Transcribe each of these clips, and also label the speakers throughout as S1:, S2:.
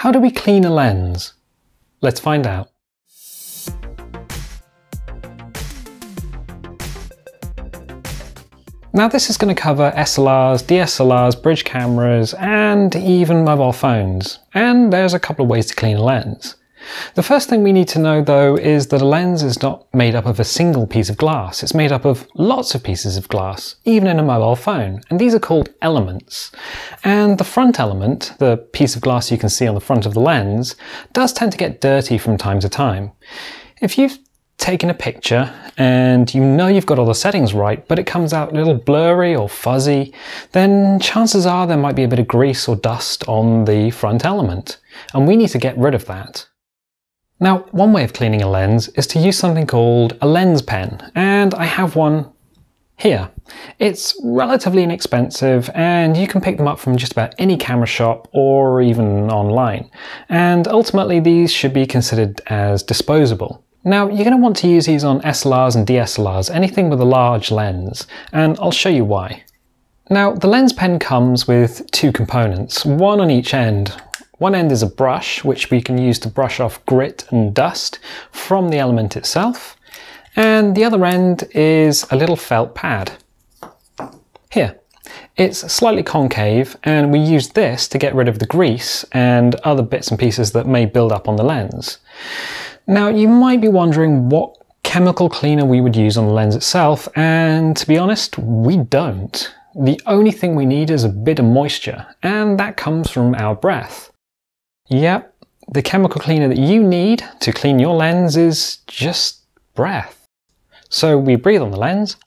S1: How do we clean a lens? Let's find out. Now this is going to cover SLRs, DSLRs, bridge cameras, and even mobile phones. And there's a couple of ways to clean a lens. The first thing we need to know though is that a lens is not made up of a single piece of glass. It's made up of lots of pieces of glass, even in a mobile phone. And these are called elements. And the front element, the piece of glass you can see on the front of the lens, does tend to get dirty from time to time. If you've taken a picture and you know you've got all the settings right, but it comes out a little blurry or fuzzy, then chances are there might be a bit of grease or dust on the front element. And we need to get rid of that. Now, one way of cleaning a lens is to use something called a lens pen, and I have one here. It's relatively inexpensive and you can pick them up from just about any camera shop or even online. And ultimately these should be considered as disposable. Now, you're going to want to use these on SLRs and DSLRs, anything with a large lens, and I'll show you why. Now, the lens pen comes with two components, one on each end. One end is a brush, which we can use to brush off grit and dust from the element itself, and the other end is a little felt pad. Here. It's slightly concave, and we use this to get rid of the grease and other bits and pieces that may build up on the lens. Now, you might be wondering what chemical cleaner we would use on the lens itself, and to be honest, we don't. The only thing we need is a bit of moisture, and that comes from our breath. Yep, the chemical cleaner that you need to clean your lens is just breath. So we breathe on the lens,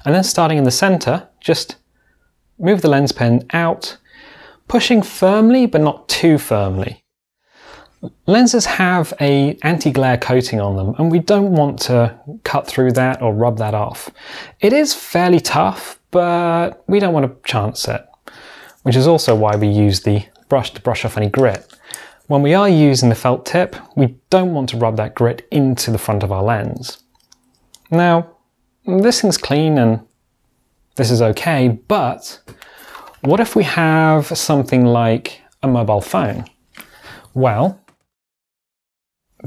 S1: and then starting in the center, just move the lens pen out, pushing firmly but not too firmly. Lenses have an anti-glare coating on them, and we don't want to cut through that or rub that off. It is fairly tough, but we don't want to chance it, which is also why we use the brush to brush off any grit. When we are using the felt tip, we don't want to rub that grit into the front of our lens. Now, this thing's clean and this is okay, but what if we have something like a mobile phone? Well,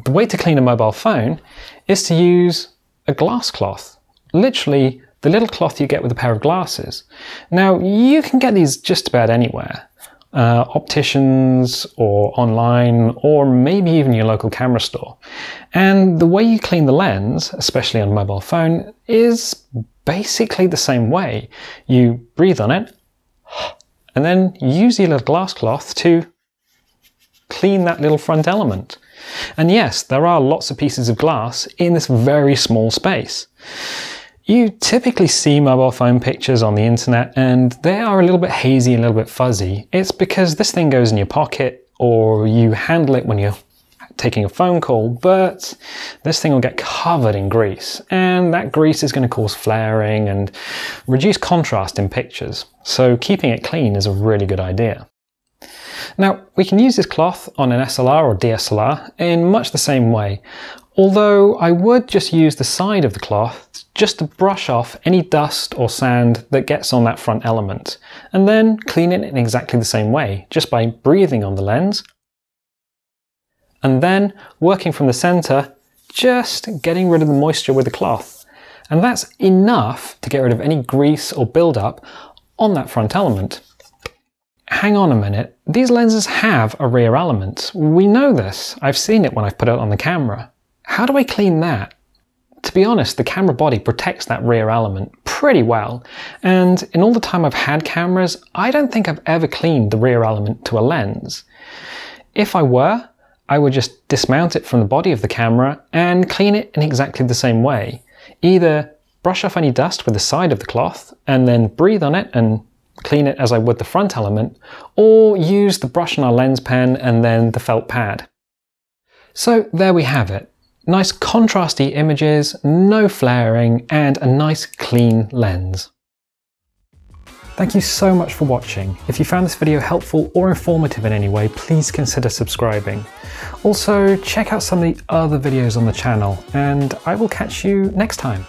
S1: the way to clean a mobile phone is to use a glass cloth. Literally, the little cloth you get with a pair of glasses. Now, you can get these just about anywhere. Opticians or online, or maybe even your local camera store. And the way you clean the lens, especially on a mobile phone, is basically the same way. You breathe on it, and then use your little glass cloth to clean that little front element. And yes, there are lots of pieces of glass in this very small space. You typically see mobile phone pictures on the internet and they are a little bit hazy and a little bit fuzzy. It's because this thing goes in your pocket or you handle it when you're taking a phone call, but this thing will get covered in grease, and that grease is going to cause flaring and reduce contrast in pictures. So keeping it clean is a really good idea. Now, we can use this cloth on an SLR or DSLR in much the same way, although I would just use the side of the cloth just to brush off any dust or sand that gets on that front element, and then clean it in exactly the same way, just by breathing on the lens, and then working from the center, just getting rid of the moisture with the cloth. And that's enough to get rid of any grease or buildup on that front element. Hang on a minute, these lenses have a rear element. We know this. I've seen it when I've put it on the camera. How do I clean that? To be honest, the camera body protects that rear element pretty well, and in all the time I've had cameras, I don't think I've ever cleaned the rear element to a lens. If I were, I would just dismount it from the body of the camera and clean it in exactly the same way. Either brush off any dust with the side of the cloth and then breathe on it and clean it as I would the front element, or use the brush on our lens pen and then the felt pad. So there we have it. Nice contrasty images, no flaring, and a nice clean lens. Thank you so much for watching. If you found this video helpful or informative in any way, please consider subscribing. Also, check out some of the other videos on the channel, and I will catch you next time.